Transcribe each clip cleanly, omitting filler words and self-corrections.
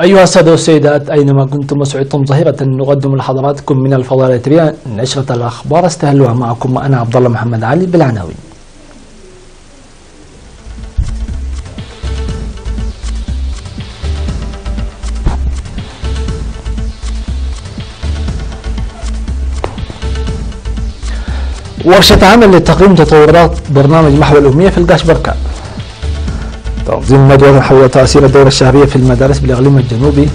أيها السادة والسيدات، أينما كنتم وسعدتم ظهيرة نقدم لحضراتكم من الفضاء الإثرية نشرة الأخبار. استهلوها معكم أنا عبد الله محمد علي بالعناوين. ورشة عمل لتقييم تطورات برنامج محو الأمية في القاشبركة. تنظيم ندوة حول تأثير الدورة الشهرية في المدارس بالإقليم الجنوبي.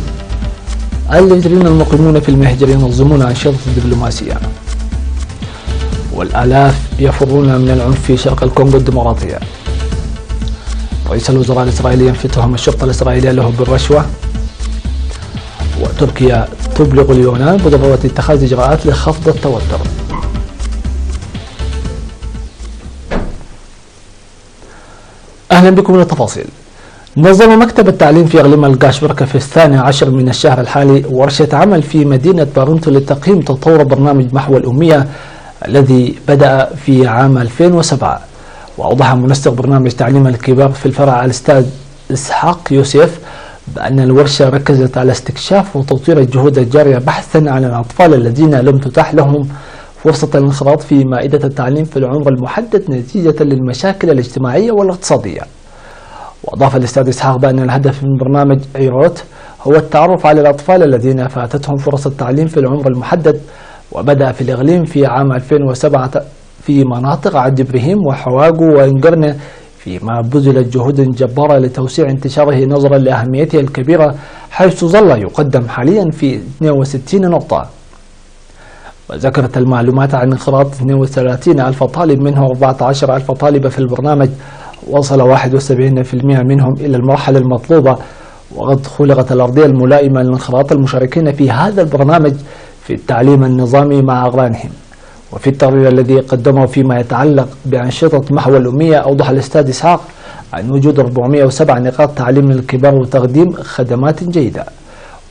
اللاجئين المقيمون في المهجر ينظمون أنشطة دبلوماسية. والآلاف يفرون من العنف في شرق الكونغو الديمقراطية. رئيس الوزراء الإسرائيلي ينفي تهم الشرطة الإسرائيلية له بالرشوة. وتركيا تبلغ اليونان بضرورة اتخاذ إجراءات لخفض التوتر. أهلا بكم للتفاصيل. نظم مكتب التعليم في إقليم القاشبركة في 12 من الشهر الحالي ورشة عمل في مدينة بارنتو لتقييم تطور برنامج محو الأمية الذي بدأ في عام 2007. وأوضح منسق برنامج تعليم الكبار في الفرع الأستاذ إسحاق يوسف بأن الورشة ركزت على استكشاف وتطوير الجهود الجارية بحثا عن الأطفال الذين لم تتاح لهم فرصة الانخراط في مائدة التعليم في العمر المحدد نتيجة للمشاكل الاجتماعية والاقتصادية. وأضاف الأستاذ إسحاق بأن الهدف من برنامج عيروت هو التعرف على الأطفال الذين فاتتهم فرص التعليم في العمر المحدد، وبدأ في الإقليم في عام 2007 في مناطق عد إبراهيم وحواجو وإنقرنة، فيما بذلت جهود جبارة لتوسيع انتشاره نظرا لأهميته الكبيرة، حيث ظل يقدم حاليا في 62 نقطة. وذكرت المعلومات عن انخراط 32,000 طالب، منهم 14,000 طالبة في البرنامج، وصل 71% منهم إلى المرحلة المطلوبة، وقد خلقت الأرضية الملائمة لانخراط المشاركين في هذا البرنامج في التعليم النظامي مع أقرانهم. وفي التقرير الذي قدمه فيما يتعلق بأنشطة محو الأمية، أوضح الأستاذ إسحاق عن وجود 407 نقاط تعليم للكبار وتقديم خدمات جيدة.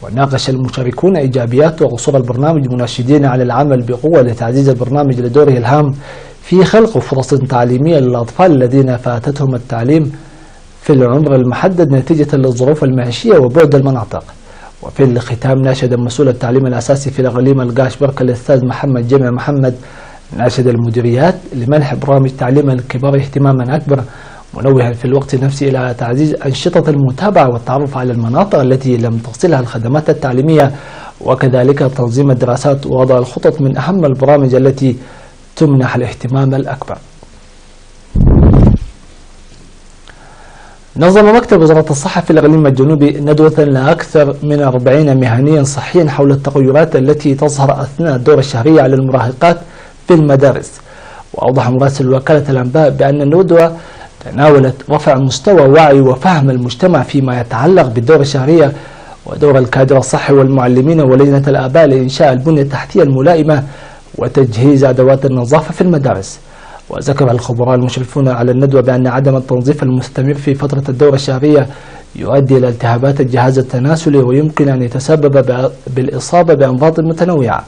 وناقش المشاركون إيجابيات وقصور البرنامج، مناشدين على العمل بقوة لتعزيز البرنامج لدوره الهام في خلق فرص تعليمية للأطفال الذين فاتتهم التعليم في العمر المحدد نتيجة للظروف المعيشية وبعد المناطق. وفي الختام ناشد مسؤول التعليم الأساسي في الإقليم القاشبركة الأستاذ محمد جمع محمد، ناشد المديريات لمنح برامج تعليم الكبار اهتماما أكبر، منوها في الوقت نفسه إلى تعزيز أنشطة المتابعة والتعرف على المناطق التي لم تصلها الخدمات التعليمية، وكذلك تنظيم الدراسات ووضع الخطط من أهم البرامج التي تمنح الاهتمام الأكبر. نظم مكتب وزارة الصحة في الإقليم الجنوبي ندوة لأكثر من 40 مهنيا صحيا حول التغيرات التي تظهر أثناء الدورة الشهرية على المراهقات في المدارس. وأوضح مراسل وكالة الأنباء بأن الندوة تناولت رفع مستوى وعي وفهم المجتمع فيما يتعلق بالدورة الشهرية ودور الكادر الصحي والمعلمين ولجنة الآباء لإنشاء البنية التحتية الملائمة وتجهيز أدوات النظافة في المدارس. وذكر الخبراء المشرفون على الندوة بأن عدم التنظيف المستمر في فترة الدورة الشهرية يؤدي إلى التهابات الجهاز التناسلي ويمكن أن يتسبب بالإصابة بأمراض متنوعة،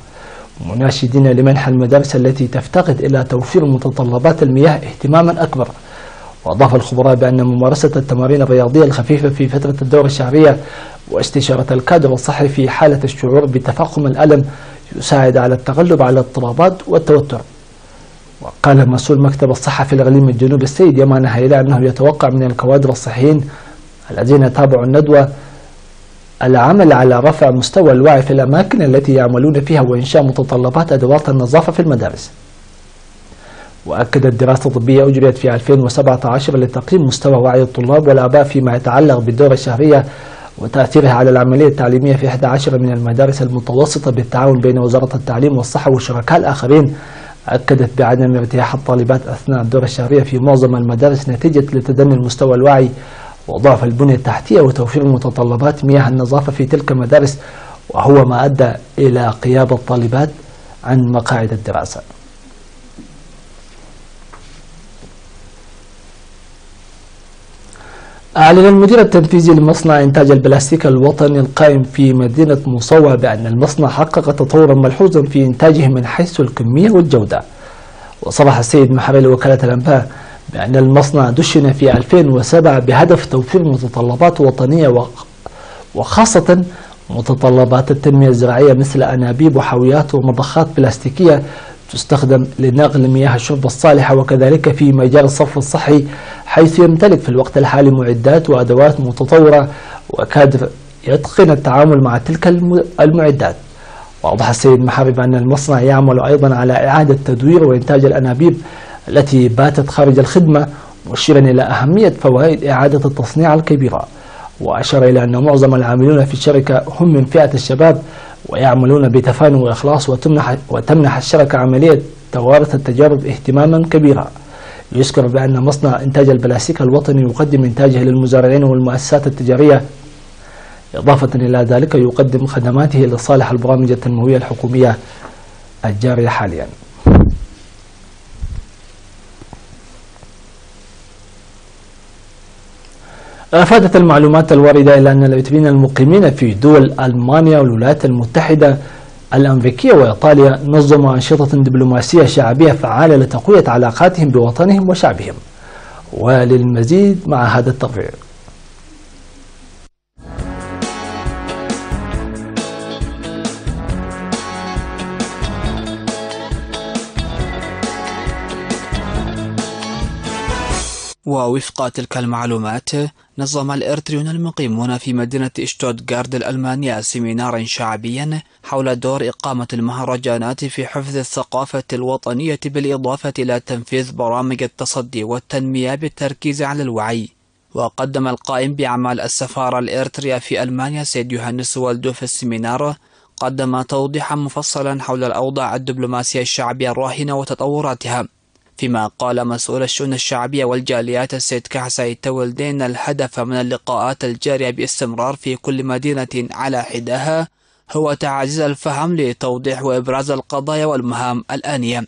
مناشدين لمنح المدارس التي تفتقد إلى توفير متطلبات المياه اهتماما أكبر. وأضاف الخبراء بأن ممارسة التمارين الرياضية الخفيفة في فترة الدورة الشهرية واستشارة الكادر الصحي في حالة الشعور بتفاقم الألم يساعد على التغلب على الاضطرابات والتوتر. وقال مسؤول مكتب الصحة في الإقليم الجنوبي السيد يمان هيلا أنه يتوقع من الكوادر الصحيين الذين تابعوا الندوة العمل على رفع مستوى الوعي في الأماكن التي يعملون فيها وإنشاء متطلبات أدوات النظافة في المدارس. وأكدت دراسة طبية أجريت في 2017 لتقييم مستوى وعي الطلاب والآباء فيما يتعلق بالدورة الشهرية وتأثيرها على العملية التعليمية في 11 من المدارس المتوسطة بالتعاون بين وزارة التعليم والصحة والشركاء الآخرين، أكدت بعدم ارتياح الطالبات أثناء الدورة الشهرية في معظم المدارس نتيجة لتدني المستوى الوعي وضعف البنية التحتية وتوفير متطلبات مياه النظافة في تلك المدارس، وهو ما أدى إلى غياب الطالبات عن مقاعد الدراسة. أعلن المدير التنفيذي لمصنع إنتاج البلاستيك الوطني القائم في مدينة مصوى بأن المصنع حقق تطورا ملحوظا في إنتاجه من حيث الكمية والجودة. وصرح السيد محري لوكالة الأنباء بأن المصنع دشن في 2007 بهدف توفير متطلبات وطنية وخاصة متطلبات التنمية الزراعية مثل أنابيب وحاويات ومضخات بلاستيكية تستخدم لنقل مياه الشرب الصالحة، وكذلك في مجال الصرف الصحي حيث يمتلك في الوقت الحالي معدات وأدوات متطورة وكادر يتقن التعامل مع تلك المعدات. وأوضح السيد محاري بأن المصنع يعمل أيضا على إعادة تدوير وإنتاج الأنابيب التي باتت خارج الخدمة، مشيرا إلى أهمية فوائد إعادة التصنيع الكبيرة. وأشار إلى أن معظم العاملين في الشركة هم من فئة الشباب ويعملون بتفاني وإخلاص، وتمنح الشركة عملية توارث التجارب اهتماما كبيرا. يذكر بأن مصنع إنتاج البلاستيك الوطني يقدم إنتاجه للمزارعين والمؤسسات التجارية، إضافة إلى ذلك يقدم خدماته لصالح البرامج التنموية الحكومية الجارية حاليا. أفادت المعلومات الواردة إلى أن الإثيوبيين المقيمين في دول ألمانيا والولايات المتحدة الأمريكية وإيطاليا نظموا أنشطة دبلوماسية شعبية فعالة لتقوية علاقاتهم بوطنهم وشعبهم. وللمزيد مع هذا التقرير. ووفق تلك المعلومات، نظم الإريتريون المقيمون في مدينة شتوتغارت الألمانية سيمينارا شعبيا حول دور إقامة المهرجانات في حفظ الثقافة الوطنية، بالإضافة إلى تنفيذ برامج التصدي والتنمية بالتركيز على الوعي. وقدم القائم بأعمال السفارة الإريترية في ألمانيا سيد يوهانس والدو في السيمينار قدم توضيحا مفصلا حول الأوضاع الدبلوماسية الشعبية الراهنة وتطوراتها، فيما قال مسؤول الشؤون الشعبية والجاليات السيد كحساي تولدين الهدف من اللقاءات الجارية باستمرار في كل مدينة على حدها هو تعزيز الفهم لتوضيح وإبراز القضايا والمهام الآنية.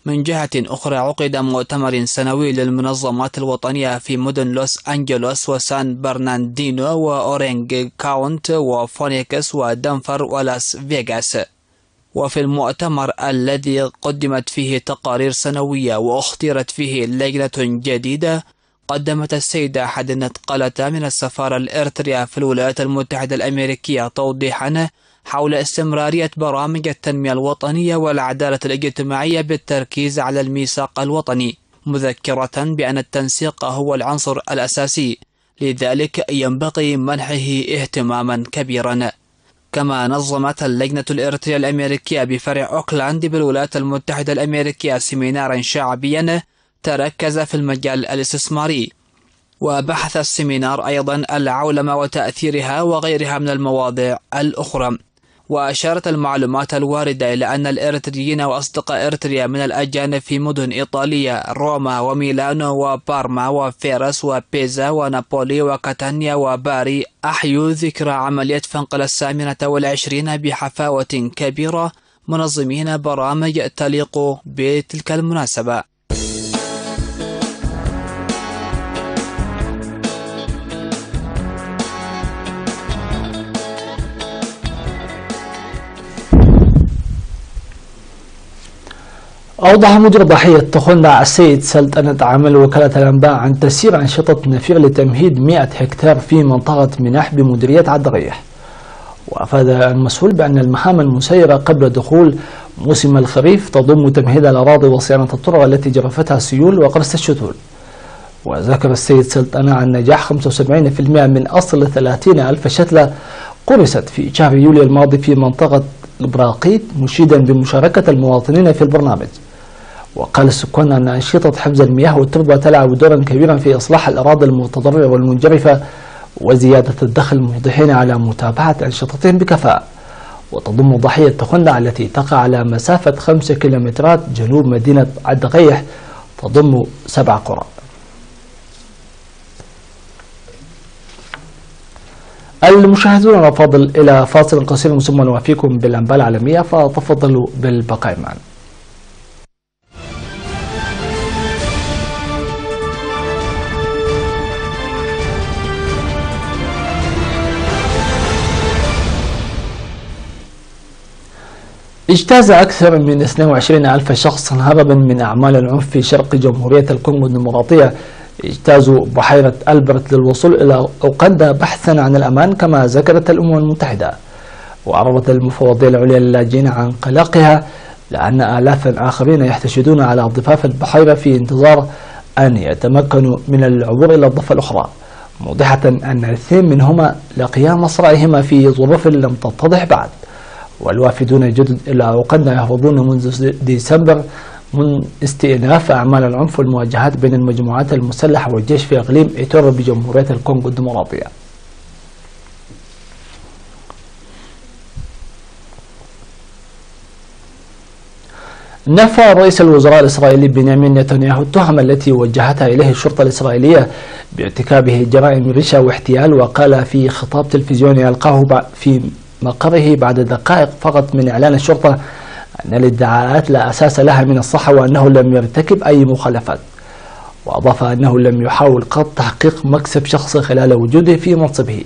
من جهة أخرى، عقد مؤتمر سنوي للمنظمات الوطنية في مدن لوس أنجلوس وسان برناردينو وأورينج كاونت وفونيكس ودنفر ولاس فيغاس. وفي المؤتمر الذي قدمت فيه تقارير سنوية واختيرت فيه لجنة جديدة، قدمت السيدة حدنت قلتا من السفارة الإريترية في الولايات المتحدة الأمريكية توضيحا حول استمرارية برامج التنمية الوطنية والعدالة الاجتماعية بالتركيز على الميثاق الوطني، مذكرة بأن التنسيق هو العنصر الأساسي، لذلك ينبغي منحه اهتماما كبيرا. كما نظمت اللجنة الإريترية الأمريكية بفرع أوكلاند بالولايات المتحدة الأمريكية سيمينارا شعبيا تركز في المجال الاستثماري، وبحث السيمينار أيضا العولمة وتأثيرها وغيرها من المواضيع الأخرى. وأشارت المعلومات الواردة إلى أن الإريتريين وأصدقاء إريتريا من الأجانب في مدن إيطاليا روما وميلانو وبارما وفيرس وبيزا ونابولي وكاتانيا وباري أحيوا ذكرى عملية فنقل 27 بحفاوة كبيرة، منظمين برامج تليق بتلك المناسبة. أوضح مدير ضحية تخندع السيد سلطنة عمل وكالة الأنباء عن تسيير أنشطة نفير لتمهيد 100 هكتار في منطقة مناح بمديرية عبد الريح. وأفاد المسؤول بأن المهام المسيرة قبل دخول موسم الخريف تضم تمهيد الأراضي وصيانة الطرق التي جرفتها السيول وقرص الشتول. وذكر السيد سلطنة عن نجاح 75% من أصل 30,000 شتلة قرصت في شهر يوليو الماضي في منطقة البراقيت، مشيدا بمشاركة المواطنين في البرنامج. وقال السكان أن أنشطة حفظ المياه والتربة تلعب دورا كبيرا في إصلاح الأراضي المتضررة والمنجرفة وزيادة الدخل، موضحين على متابعة أنشطتهم بكفاءة. وتضم ضحية تخندع التي تقع على مسافة 5 كيلومترات جنوب مدينة عبد الريح تضم 7 قرى. المشاهدون الأفاضل، إلى فاصل قصير ثم نوافيكم بالأنباء العالمية، فتفضلوا بالبقاء معنا. اجتاز أكثر من 22,000 شخص هربا من أعمال العنف في شرق جمهورية الكونغو الديمقراطية اجتازوا بحيرة ألبرت للوصول إلى أوغندا بحثا عن الأمان كما ذكرت الأمم المتحدة. وعرضت المفوضية العليا للاجئين عن قلقها لأن آلافا آخرين يحتشدون على ضفاف البحيرة في انتظار أن يتمكنوا من العبور إلى الضفة الأخرى، موضحة أن 2 منهما لقيا مصرعهما في ظروف لم تتضح بعد. والوافدون الجدد إلى أوغندا يهربون منذ ديسمبر من استئناف أعمال العنف والمواجهات بين المجموعات المسلحة والجيش في إقليم إيتوري بجمهورية الكونغو الديمقراطية. نفى رئيس الوزراء الإسرائيلي بنيامين نتنياهو التهم التي وجهتها إليه الشرطة الإسرائيلية بارتكابه جرائم رشا واحتيال، وقال في خطاب تلفزيوني ألقاه في مقره بعد دقائق فقط من إعلان الشرطة أن الادعاءات لا أساس لها من الصحة وأنه لم يرتكب أي مخالفات. وأضاف أنه لم يحاول قط تحقيق مكسب شخصي خلال وجوده في منصبه.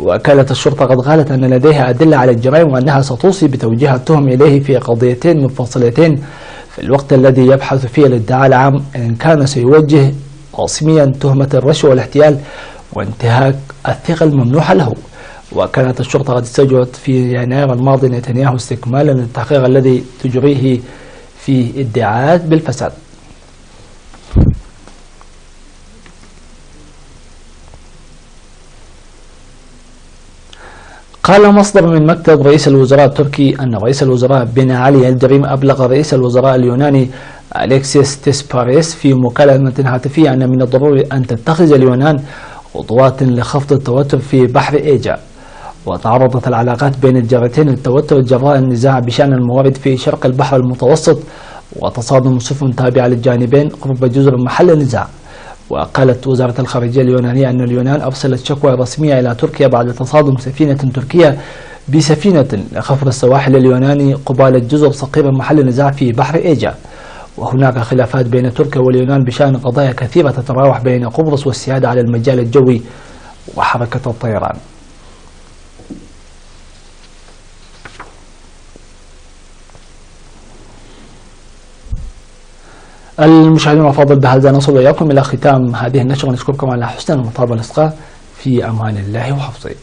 وكانت الشرطة قد قالت أن لديها أدلة على الجرائم وأنها ستوصي بتوجيه التهم إليه في قضيتين منفصلتين في الوقت الذي يبحث فيه الادعاء العام إن كان سيوجه رسميا تهمة الرشوة والاحتيال وانتهاك الثقة الممنوحة له. وكانت الشرطة قد استجوبت في يناير الماضي نتنياهو استكمالا للتحقيق الذي تجريه في ادعاءات بالفساد. قال مصدر من مكتب رئيس الوزراء التركي أن رئيس الوزراء بن علي الدريم أبلغ رئيس الوزراء اليوناني أليكسيس تسباريس في مكالمة هاتفية أن من الضروري أن تتخذ اليونان خطوات لخفض التوتر في بحر إيجا. وتعرضت العلاقات بين الجارتين للتوتر جراء النزاع بشأن الموارد في شرق البحر المتوسط وتصادم سفن تابعة للجانبين قرب جزر محل النزاع. وقالت وزارة الخارجية اليونانية أن اليونان أرسلت شكوى رسمية إلى تركيا بعد تصادم سفينة تركية بسفينة لخفر السواحل اليوناني قبالة جزر صقير محل النزاع في بحر إيجا. وهناك خلافات بين تركيا واليونان بشأن قضايا كثيرة تتراوح بين قبرص والسيادة على المجال الجوي وحركة الطيران. المشاهدين الأفاضل، بهذا نصل إياكم إلى ختام هذه النشرة. نشكركم على حسن المتابعة والإصغاء. في أمان الله وحفظه.